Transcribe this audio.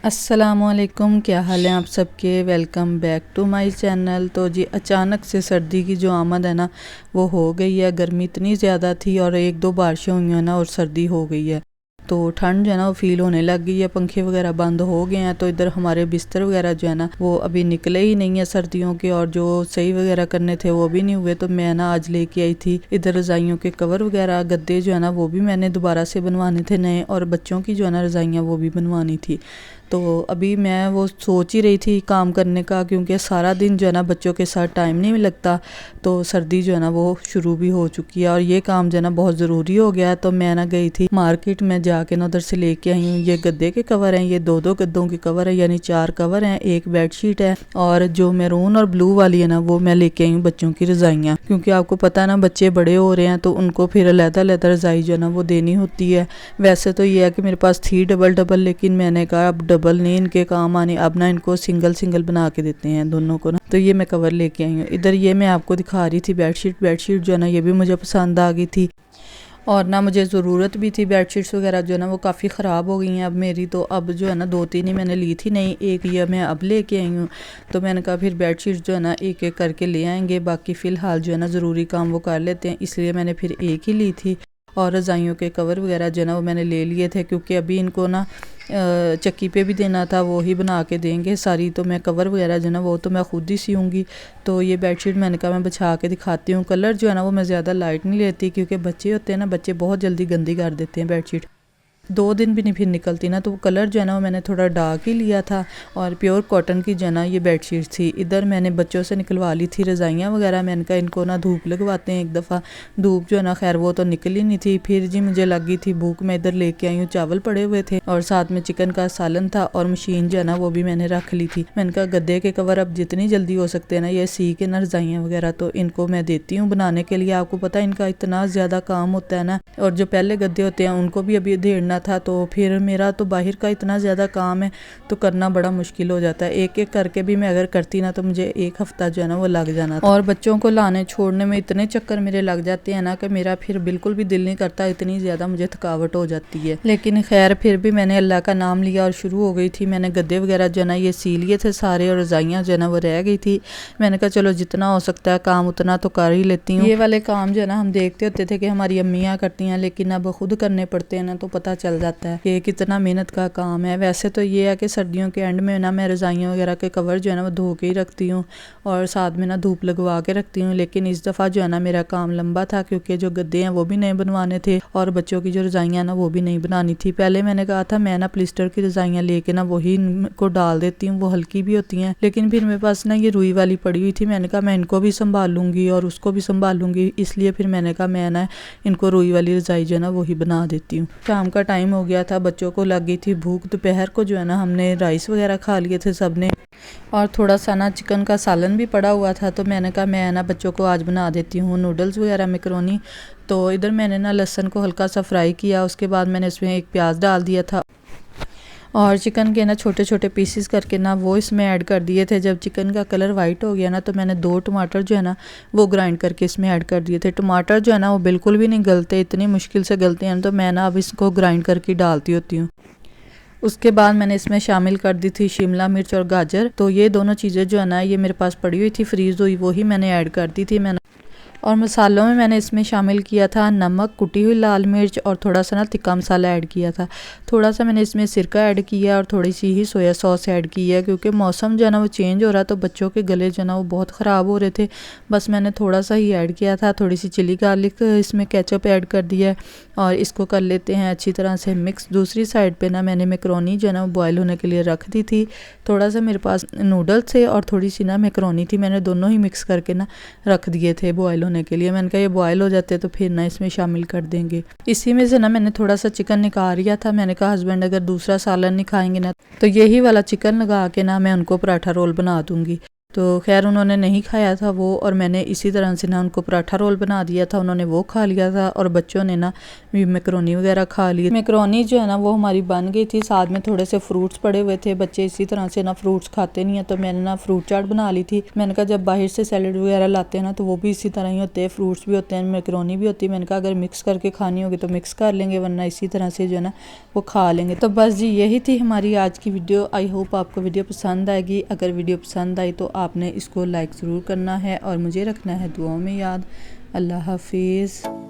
अस्सलामुअलैकुम, क्या हाल है आप सबके। Welcome back to my channel. तो जी अचानक से सर्दी की जो आमद है ना वो हो गई है। गर्मी इतनी ज़्यादा थी और एक दो बारिशें हुई हैं ना और सर्दी हो गई है, तो ठंड जो है ना वो फील होने लग गई है। पंखे वगैरह बंद हो गए हैं, तो इधर हमारे बिस्तर वगैरह जो है ना वो अभी निकले ही नहीं है सर्दियों के, और जो सही वगैरह करने थे वो भी नहीं हुए। तो मैं ना आज लेके आई थी इधर रज़ाइयों के कवर वगैरह, गद्दे जो है ना वो भी मैंने दोबारा से बनवाने थे नए, और बच्चों की जो है ना रज़ाइयाँ वो भी बनवानी थी। तो अभी मैं वो सोच ही रही थी काम करने का, क्योंकि सारा दिन जो है ना बच्चों के साथ टाइम नहीं लगता, तो सर्दी जो है ना वो शुरू भी हो चुकी है और ये काम जो है ना बहुत ज़रूरी हो गया है। तो मैं ना गई थी मार्केट में, जाके ना उधर से लेके आई हूँ ये गद्दे के कवर हैं। ये दो दो गद्दों के कवर है, यानी 4 कवर हैं, एक बेडशीट है, और जो मैरून और ब्लू वाली है ना वो मैं लेके आई हूँ बच्चों की रज़ाइयाँ। क्योंकि आपको पता है ना बच्चे बड़े हो रहे हैं, तो उनको फिर अलग-अलग रज़ाई जो है ना वो देनी होती है। वैसे तो ये है कि मेरे पास थी डबल डबल, लेकिन मैंने कहा अब डबल नहीं इनके काम आने, अब ना इनको सिंगल सिंगल बना के देते हैं दोनों को ना। तो ये मैं कवर लेके आई हूँ। इधर ये मैं आपको दिखा रही थी बेडशीट जो है ना ये भी मुझे पसंद आ गई थी, और ना मुझे ज़रूरत भी थी। बेडशीट्स वगैरह जो है ना वो काफ़ी ख़राब हो गई हैं अब मेरी, तो अब जो है ना 2-3 ही मैंने ली थी, नहीं एक ये मैं अब लेके आई हूँ। तो मैंने कहा फिर बेडशीट्स जो है ना एक एक करके ले आएंगे, बाकी फ़िलहाल जो है ना ज़रूरी काम वो कर लेते हैं, इसलिए मैंने फिर एक ही ली थी। और रज़ाइयों के कवर वगैरह जो है ना वो मैंने ले लिए थे, क्योंकि अभी इनको ना चक्की पे भी देना था, वो ही बना के देंगे सारी। तो मैं कवर वगैरह जो है ना वो तो मैं खुद ही सीऊँगी। तो ये बेडशीट मैंने कहा मैं बिछा के दिखाती हूँ। कलर जो है ना वो मैं ज़्यादा लाइट नहीं लेती, क्योंकि बच्चे होते हैं ना, बच्चे बहुत जल्दी गंदी कर देते हैं बेडशीट, 2 दिन भी नहीं फिर निकलती ना। तो वो कलर जो है ना वो मैंने थोड़ा डार्क ही लिया था, और प्योर कॉटन की जो है ना ये बेडशीट थी। इधर मैंने बच्चों से निकलवा ली थी रज़ाइयाँ वगैरह। मैंने कहा इनको ना धूप लगवाते हैं एक दफ़ा। धूप जो है ना खैर वो तो निकल ही नहीं थी। फिर जी मुझे लग गई थी भूख, मैं इधर लेके आई हूँ, चावल पड़े हुए थे और साथ में चिकन का सालन था, और मशीन जो है ना वो भी मैंने रख ली थी। मैंने कहा गद्दे के कवर अब जितनी जल्दी हो सकते हैं ना ये सी के ना रज़ाइयाँ वगैरह, तो इनको मैं देती हूँ बनाने के लिए। आपको पता है इनका इतना ज़्यादा काम होता है ना, और जो पहले गद्दे होते हैं उनको भी अभी धेड़ना था, तो फिर मेरा तो बाहर का इतना ज़्यादा काम है तो करना बड़ा मुश्किल हो जाता है। एक एक करके भी मैं अगर करती ना तो मुझे 1 हफ्ता जो है ना वो लग जाना था, और बच्चों को लाने छोड़ने में इतने चक्कर मेरे लग जाते हैं ना कि मेरा फिर बिल्कुल भी दिल नहीं करता, इतनी ज़्यादा मुझे थकावट हो जाती है। लेकिन खैर फिर भी मैंने अल्लाह का नाम लिया और शुरू हो गई थी। मैंने गद्दे वगैरह जो है ना ये सी लिए थे सारे, और रज़ाइयाँ जो है ना वो रह गई थी। मैंने कहा चलो जितना हो सकता है काम उतना तो कर ही लेती हूँ। ये वाले काम जो है ना हम देखते होते थे कि हमारी अम्मियाँ करती हैं, लेकिन अब खुद करने पड़ते हैं ना, तो पता चल जाता है कि कितना मेहनत का काम है। वैसे तो ये है कि सर्दियों के एंड में ना मैं रज़ाइयाँ वगैरह के कवर जो है ना वो धो के ही रखती हूँ, और साथ में ना धूप लगवा के रखती हूँ। लेकिन इस दफ़ा जो है ना मेरा काम लंबा था, क्योंकि जो गद्दे हैं वो भी नए बनवाने थे, और बच्चों की जो रज़ाइयाँ ना वो भी नहीं बनानी थी। पहले मैंने कहा था मैं ना प्लिस्टर की रज़ाइयाँ लेके ना वही को डाल देती हूँ, वो हल्की भी होती हैं। लेकिन फिर मेरे पास ना ये रुई वाली पड़ी हुई थी, मैंने कहा मैं इनको भी संभाल लूँगी और उसको भी संभाल लूँगी, इसलिए फिर मैंने कहा मैं ना इनको रुई वाली रज़ाई जो है ना वही बना देती हूँ। शाम का टाइम हो गया था, बच्चों को लग गई थी भूख। दोपहर को जो है ना हमने राइस वगैरह खा लिए थे सब ने, और थोड़ा सा ना चिकन का सालन भी पड़ा हुआ था। तो मैंने कहा मैं ना बच्चों को आज बना देती हूँ नूडल्स वगैरह, मैकरोनी। तो इधर मैंने ना लहसुन को हल्का सा फ्राई किया, उसके बाद मैंने इसमें एक प्याज डाल दिया था, और चिकन के ना छोटे छोटे पीसेस करके ना वो इसमें ऐड कर दिए थे। जब चिकन का कलर वाइट हो गया ना तो मैंने 2 टमाटर जो है ना वो ग्राइंड करके इसमें ऐड कर दिए थे। टमाटर जो है ना वो बिल्कुल भी नहीं गलते, इतनी मुश्किल से गलते हैं, तो मैं ना अब इसको ग्राइंड करके डालती होती हूँ। उसके बाद मैंने इसमें शामिल कर दी थी शिमला मिर्च और गाजर। तो ये दोनों चीज़ें जो है ना ये मेरे पास पड़ी हुई थी फ्रीज़ हुई, वो ही मैंने ऐड कर दी थी। मैंने और मसालों में मैंने इसमें शामिल किया था नमक, कुटी हुई लाल मिर्च, और थोड़ा सा ना तिक्का मसाला ऐड किया था। थोड़ा सा मैंने इसमें सिरका ऐड किया, और थोड़ी सी ही सोया सॉस ऐड की है, क्योंकि मौसम जो है ना वो चेंज हो रहा, तो बच्चों के गले जो है ना वो बहुत ख़राब हो रहे थे। बस मैंने थोड़ा सा ही ऐड किया था। थोड़ी सी चिली गार्लिक इसमें केचप ऐड कर दिया है, और इसको कर लेते हैं अच्छी तरह से मिक्स। दूसरी साइड पर ना मैंने मैकरोनी जो है ना वो बॉयल होने के लिए रख दी थी। थोड़ा सा मेरे पास नूडल्स थे और थोड़ी सी ना मैकरोनी थी, मैंने दोनों ही मिक्स करके ना रख दिए थे बॉयल होने के लिए। मैंने कहा ये बॉयल हो जाते तो फिर ना इसमें शामिल कर देंगे। इसी में से ना मैंने थोड़ा सा चिकन निकाल लिया था। मैंने कहा हस्बैंड अगर दूसरा सालन नहीं खाएंगे ना तो यही वाला चिकन लगा के ना मैं उनको पराठा रोल बना दूंगी। तो खैर उन्होंने नहीं खाया था वो, और मैंने इसी तरह से ना उनको पराठा रोल बना दिया था, उन्होंने वो खा लिया था और बच्चों ने ना मैकरोनी वगैरह खा ली। मैकरोनी जो है ना वो हमारी बन गई थी, साथ में थोड़े से फ्रूट्स पड़े हुए थे, बच्चे इसी तरह से ना फ्रूट्स खाते नहीं है, तो मैंने ना फ्रूट चाट बना ली थी। मैंने कहा जब बाहर से सैलड वगैरह लाते हैं ना तो वो भी इसी तरह ही होते हैं, फ्रूट्स भी होते हैं, मैकरोनी भी होती है। मैंने कहा अगर मिक्स करके खानी होगी तो मिक्स कर लेंगे, वरना इसी तरह से जो है ना वो खा लेंगे। तो बस जी यही थी हमारी आज की वीडियो। आई होप आपको वीडियो पसंद आएगी। अगर वीडियो पसंद आई तो आपने इसको लाइक ज़रूर करना है और मुझे रखना है दुआओं में याद। अल्लाह हाफिज़।